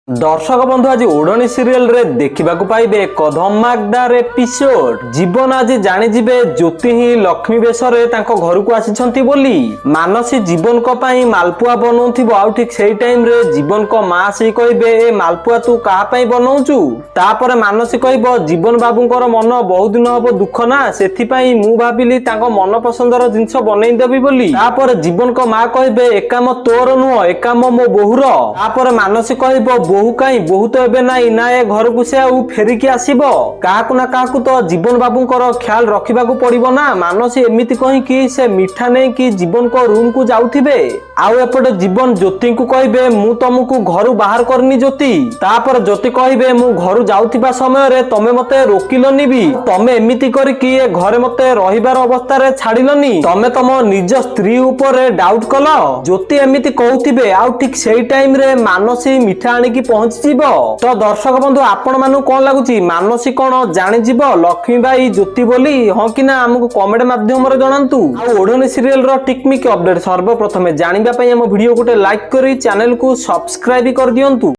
दर्शक बंधु आज ओढ़नी सीरियल रे देखा पाइबे एक धमाकदार एपिसोड। जीवन आज जाणीजे ज्योति ही लक्ष्मी बेशरे घर को आसी बोली मानसी जीवन को पाई मालपुआ बनाउथिबो आउ ठीक सेही टाइम रे जीवन को मां से कहबे ए मालपुआ तू कहा पाई बनाउचु। तापर मानसी कहबो जीवन बाबूंकर मन बहुत दिन हबो दुख ना सेथि पाई मु भाबिली तांको मन पसंदर जिंस बनै देबी बोली। तापर जीवन को मां कहबे ए काम तोर नुह ए काम मो बोहुर। तापर मानसी कहबो बोहू कहीं बोहू तो एबे नाई ना ए घर को से आउ फेरिकी आसीबो काहाकु ना काहाकु तो जीवन बाबूंकर ख्याल रखिबाकू पड़िबो ना। मानसी एमिति कहि कि से मिठा नै कि जीवन को रूम को जाउथिबे आउ एपटे जीवन ज्योति को कहबे मु तुमको घर बाहर करनी ज्योति। तापर ज्योति कहबे मु घर जाउथिबा समय रे तमे मते रोकिलनी भी तमे एमिति करी कि ए घरे मते रहिबार अवस्था रे छाडिलनी तमे तम निज स्त्री ऊपर डाउट कलो। ज्योति एमिति कहउथिबे आउ ठीक सेही टाइम रे मानसी मिठा आनी की पहुंची तो दर्शक बंधु आपण मानु कौन लगुची मानसी कौन जानी लक्ष्मी बाई ज्योति बोली हाँ कि ना आमको कमेंट माध्यम जनातु। आ ओढ़नी सीरियल रो टिकमिक अपडेट सर्वप्रथमे जानिबा पई हम वीडियो गोटे लाइक करी चैनल को सब्सक्राइब कर दियंतु।